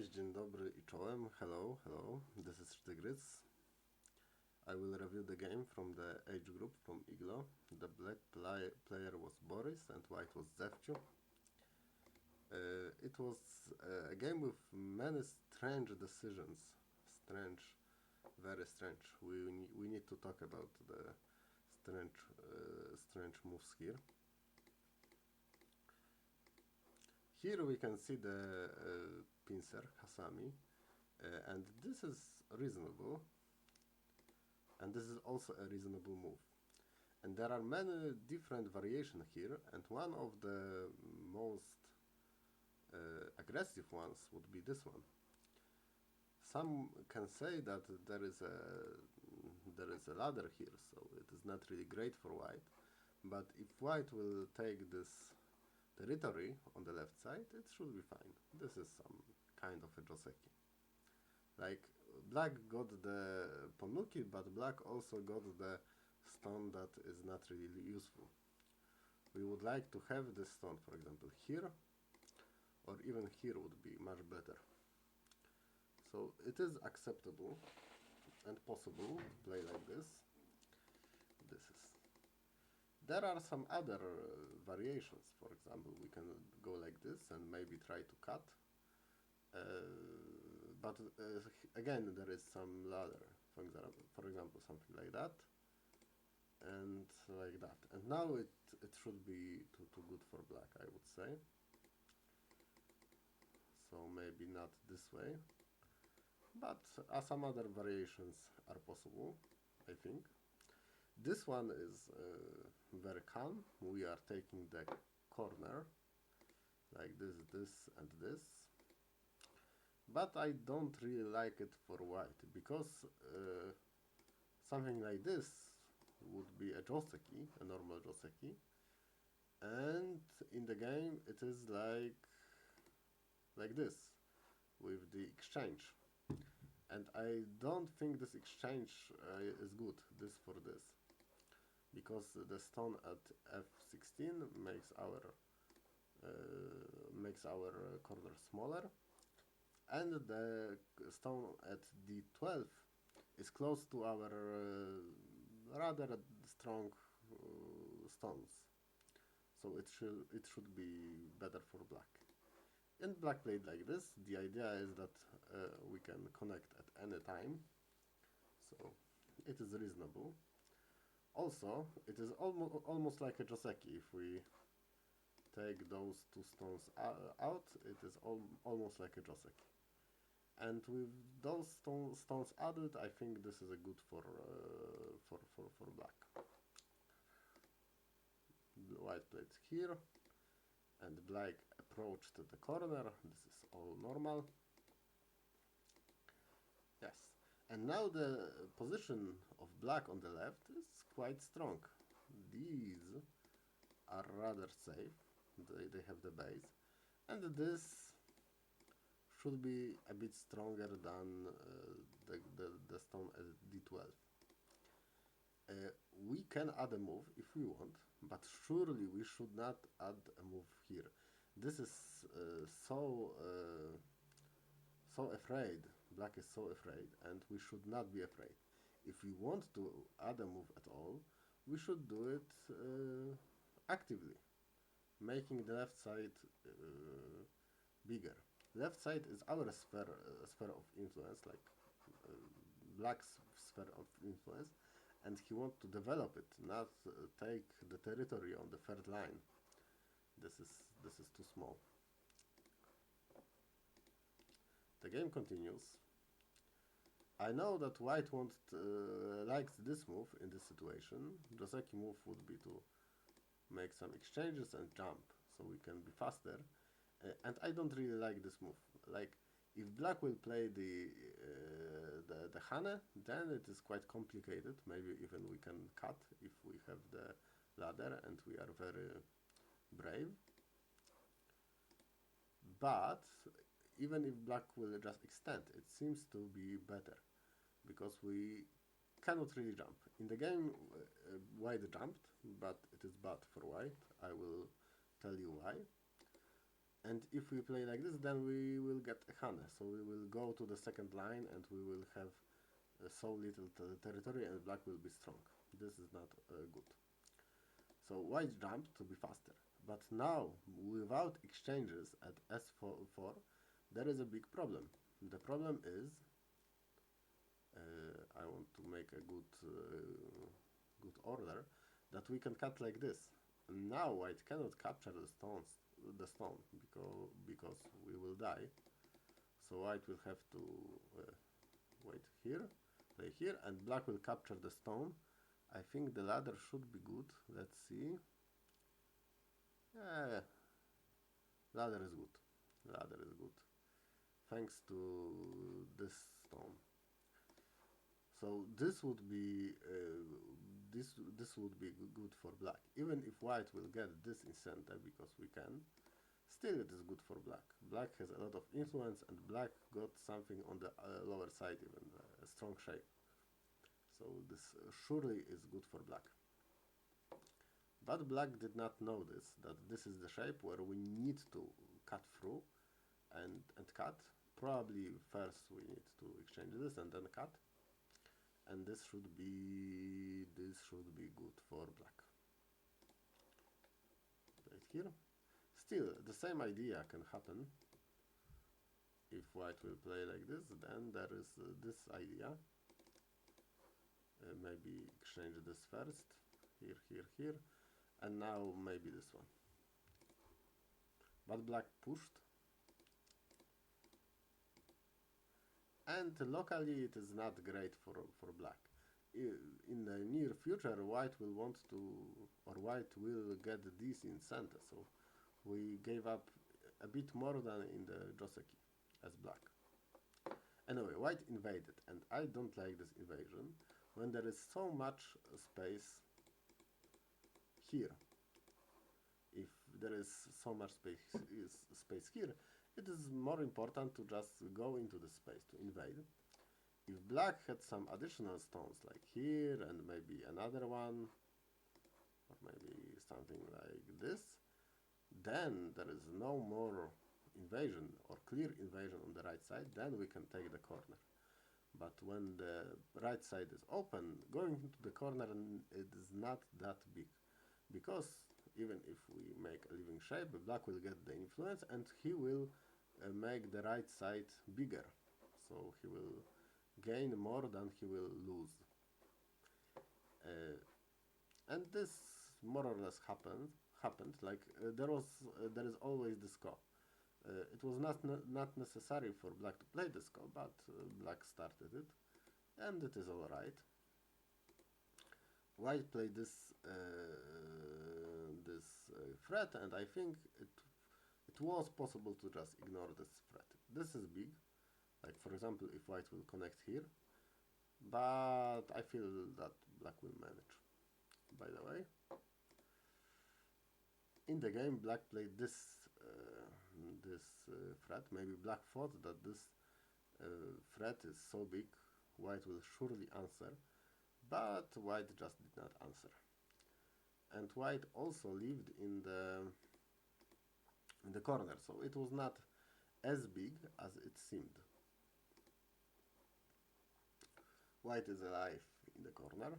Cześć, dzień dobry I czołem. Hello, hello. This is Sztygrys. I will review the game from the age group from IGLO. The black player was Boriss and white was zefciu. It was a game with many strange decisions. Strange, very strange. We need to talk about the strange moves here. Here we can see the pincer, Hasami, and this is reasonable, and this is also a reasonable move. And there are many different variations here, and one of the most aggressive ones would be this one. Some can say that there is a ladder here, so it is not really great for white, but if white will take this territory on the left side, it should be fine. This is some kind of a joseki. Like, black got the ponuki, but black also got the stone that is not really useful. We would like to have this stone, for example, here, or even here would be much better. So it is acceptable and possible to play like this. There are some other variations. For example, we can go like this and maybe try to cut. But again, there is some ladder. For example, something like that and like that. And now it should be too good for black, I would say. So maybe not this way. But some other variations are possible, I think. This one is very calm. We are taking the corner like this and this. But I don't really like it for white, because something like this would be a joseki, a normal joseki. And in the game it is like this, with the exchange. And I don't think this exchange is good, this for this. Because the stone at f16 makes our corner smaller, and the stone at d12 is close to our rather strong stones. So it should be better for black. And black played like this. The idea is that we can connect at any time, so it is reasonable. Also, it is almost like a joseki. If we take those two stones out, it is almost like a joseki. And with those stones added, I think this is a good for black. White played here, and black approached the corner. This is all normal. Yes. And now the position of black on the left is quite strong. These are rather safe. They have the base. And this should be a bit stronger than the stone at d12. We can add a move if we want, but surely we should not add a move here. This is so afraid. Black is so afraid, and we should not be afraid. If we want to add a move at all, we should do it actively, making the left side bigger. Left side is our sphere of influence, like black's sphere of influence, and he wants to develop it, not take the territory on the third line. This is too small. The game continues. I know that white likes this move in this situation. Joseki move would be to make some exchanges and jump, so we can be faster. And I don't really like this move. Like, if black will play the hane, then it is quite complicated. Maybe even we can cut if we have the ladder and we are very brave. But even if black will just extend, it seems to be better, because we cannot really jump. In the game, white jumped, but it is bad for white. I will tell you why. And if we play like this, then we will get a Hane. So we will go to the second line and we will have so little territory and black will be strong. This is not good. So white jumped to be faster. But now, without exchanges at S4, there is a big problem. The problem is, I want to make a good order, that we can cut like this. Now white cannot capture the stone because we will die. So white will have to wait here, play here, and black will capture the stone. I think the ladder should be good. Let's see. Yeah, ladder is good. Ladder is good. Thanks to this stone. So this would be this would be good for black. Even if white will get this in center because we can, still it is good for black. Black has a lot of influence, and black got something on the lower side, even a strong shape. So this surely is good for black. But black did not know this, that this is the shape where we need to cut through and cut. Probably first we need to exchange this and then cut. And this should be good for black. Right here. Still, the same idea can happen. If white will play like this, then there is this idea. Maybe exchange this first. Here. And now maybe this one. But black pushed. And locally it is not great for black. In the near future, white will want to, or white will get this in center. So we gave up a bit more than in the Joseki as black. Anyway, white invaded, and I don't like this invasion when there is so much space here. If there is so much space here, it is more important to just go into the space to invade. If black had some additional stones like here and maybe another one, or maybe something like this, then there is no more invasion or clear invasion on the right side, then we can take the corner. But when the right side is open, going into the corner it is not that big, because even if we make a living shape, black will get the influence and he will make the right side bigger. So he will gain more than he will lose. And this more or less happened. Like there is always this go. It was not necessary for black to play this go, but black started it, and it is all right. White played this threat, and I think it was possible to just ignore this threat. This is big, like for example if white will connect here, but I feel that black will manage. By the way, in the game black played this threat. Maybe black thought that this threat is so big white will surely answer, but white just did not answer. And white also lived in the corner, so it was not as big as it seemed. White is alive in the corner,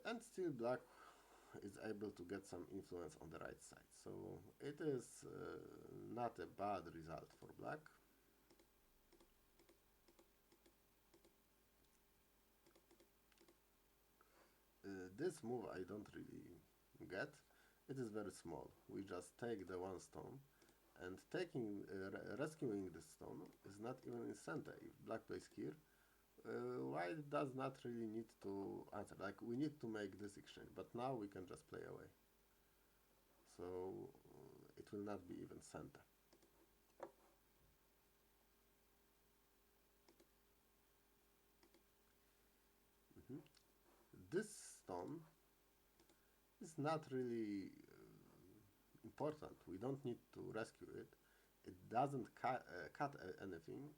and still black is able to get some influence on the right side. So it is not a bad result for black. This move I don't really get. It is very small. We just take the one stone, and rescuing this stone is not even in center. If black plays here, white does not really need to answer. Like we need to make this exchange, but now we can just play away. So it will not be even center. This stone is not really important. We don't need to rescue it. It doesn't cut anything,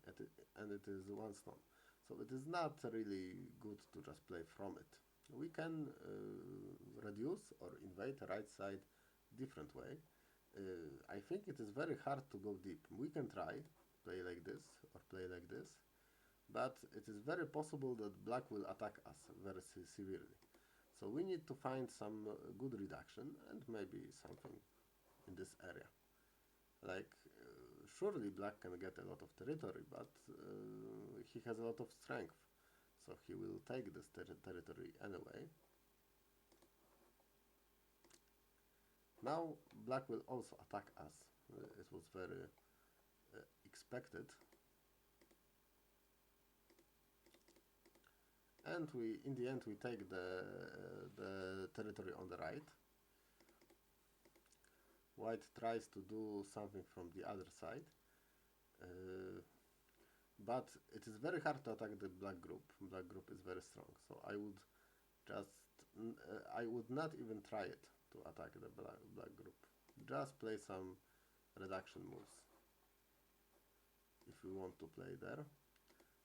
and it is one stone. So it is not really good to just play from it. We can reduce or invade the right side different way. I think it is very hard to go deep. We can try play like this or play like this, but it is very possible that black will attack us very severely. So we need to find some good reduction and maybe something in this area. Like, surely black can get a lot of territory, but he has a lot of strength, so he will take this territory anyway. Now black will also attack us. It was very expected. And in the end, we take the territory on the right. White tries to do something from the other side, but it is very hard to attack the black group. Black group is very strong, so I would not even try it to attack the black group. Just play some reduction moves if we want to play there.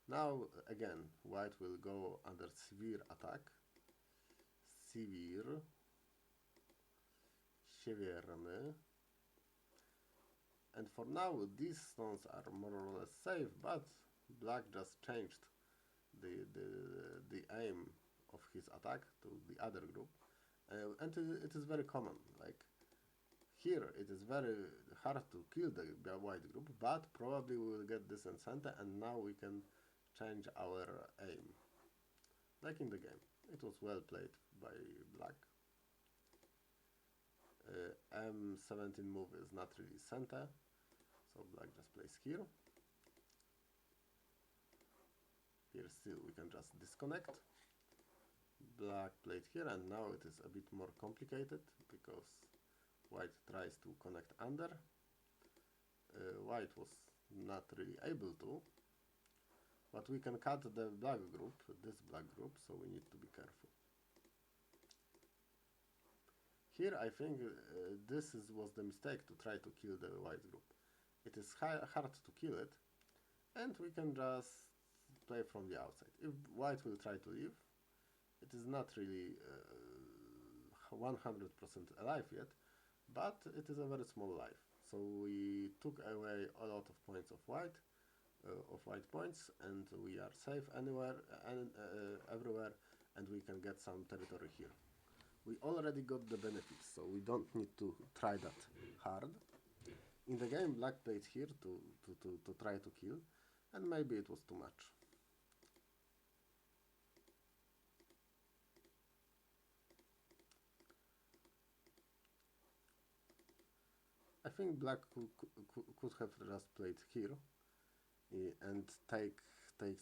Now again, white will go under severe attack. Severe. Siewierny. And for now, these stones are more or less safe, but black just changed the aim of his attack to the other group, and it is very common. Like here, it is very hard to kill the white group, but probably we will get this in center, and now we can change our aim. Like in the game, it was well played by black. M17 move is not really center, so black just plays here. Here still we can just disconnect. Black played here, and now it is a bit more complicated because white tries to connect under. White was not really able to, but we can cut the black group, this black group, so we need to be careful. Here I think this was the mistake, to try to kill the white group. It is hard to kill it, and we can just play from the outside. If white will try to leave, it is not really 100% alive yet, but it is a very small life. So we took away a lot of points of white points, and we are safe anywhere and everywhere, and we can get some territory here. We already got the benefits, so we don't need to try that hard. In the game, black played here to try to kill, and maybe it was too much. I think black could have just played here and take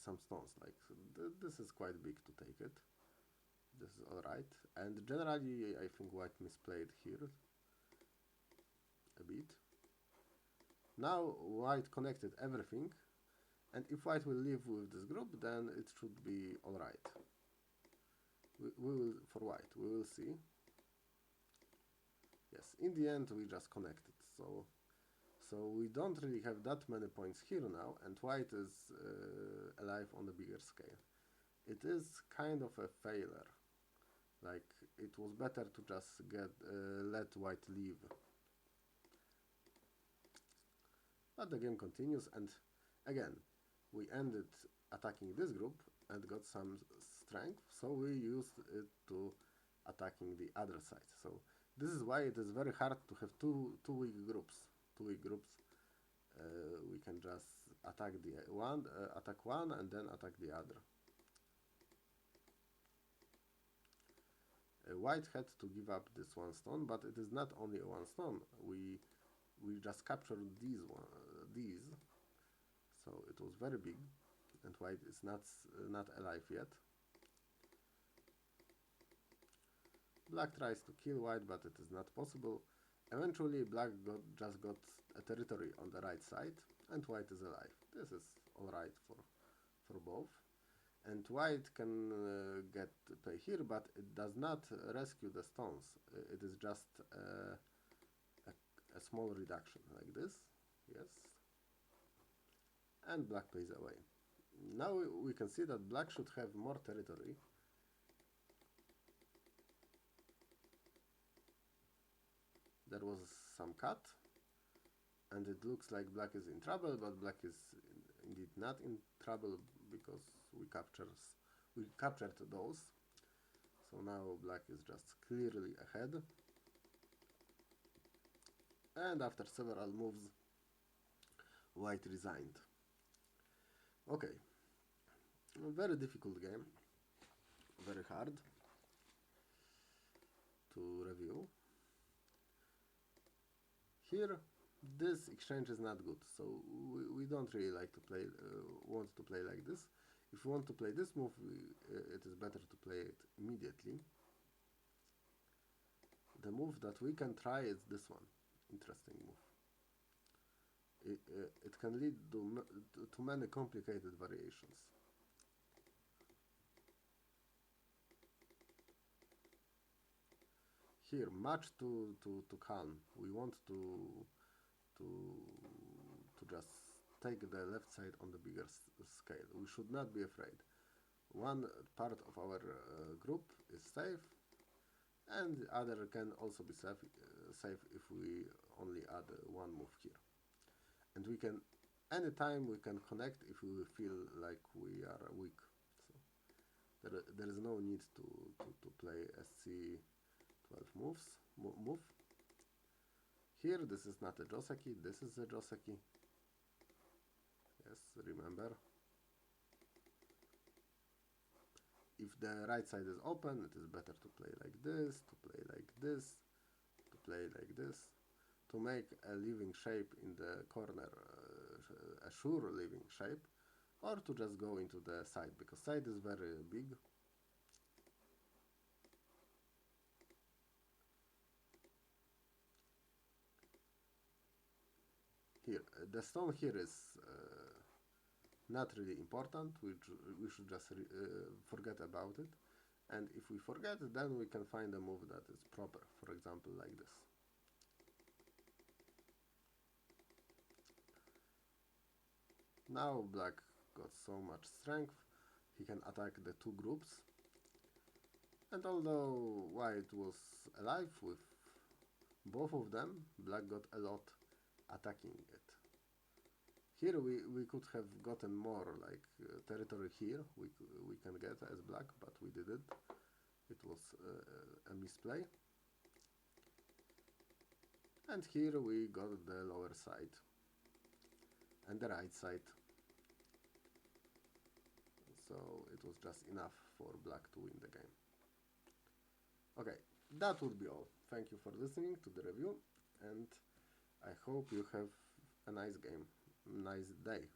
some stones. Like this is quite big to take it. This is alright. And generally, I think white misplayed here a bit. Now white connected everything, and if white will leave with this group, then it should be alright. We will, for white, we will see. Yes, in the end we just connected, so we don't really have that many points here now, and white is alive on a bigger scale. It is kind of a failure. Like, it was better to just let white leave. But the game continues, and again, we ended attacking this group and got some strength, so we used it to attacking the other side. So this is why it is very hard to have two weak groups. We can just attack attack one and then attack the other. White had to give up this one stone, but it is not only one stone. We just captured these, so it was very big, and white is not alive yet. Black tries to kill white, but it is not possible. Eventually, black just got a territory on the right side, and white is alive. This is alright for both. And white can play here, but it does not rescue the stones. It is just a small reduction like this. Yes. And black plays away. Now we can see that black should have more territory. there was some cut, and it looks like black is in trouble, but black is indeed not in trouble because we captured those. So now black is just clearly ahead. And after several moves, white resigned. Okay, a very difficult game, very hard to review. Here, this exchange is not good, so we don't really like to play, want to play like this. If we want to play this move, it is better to play it immediately. The move that we can try is this one. Interesting move. It can lead to many complicated variations. Here, match to calm. We want to just take the left side on the bigger scale. We should not be afraid. One part of our group is safe, and the other can also be safe if we only add one move here. And we can, anytime we can connect if we feel like we are weak. So there is no need to play SC12 move. Here, this is not a Joseki, this is a Joseki. Yes, remember. If the right side is open, it is better to play like this, to play like this, to play like this, to make a living shape in the corner, a sure living shape, or to just go into the side, because side is very big. Here, the stone here is not really important. We should just forget about it. And if we forget, then we can find a move that is proper. For example, like this. Now black got so much strength, he can attack the two groups. And although white was alive with both of them, black got a lot attacking it. Here we could have gotten more, like territory here we can get as black, but we didn't. It was a misplay. And here we got the lower side and the right side. So it was just enough for black to win the game. Okay, that would be all. Thank you for listening to the review, and I hope you have a nice game, nice day.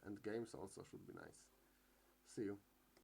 And games also should be nice. See you.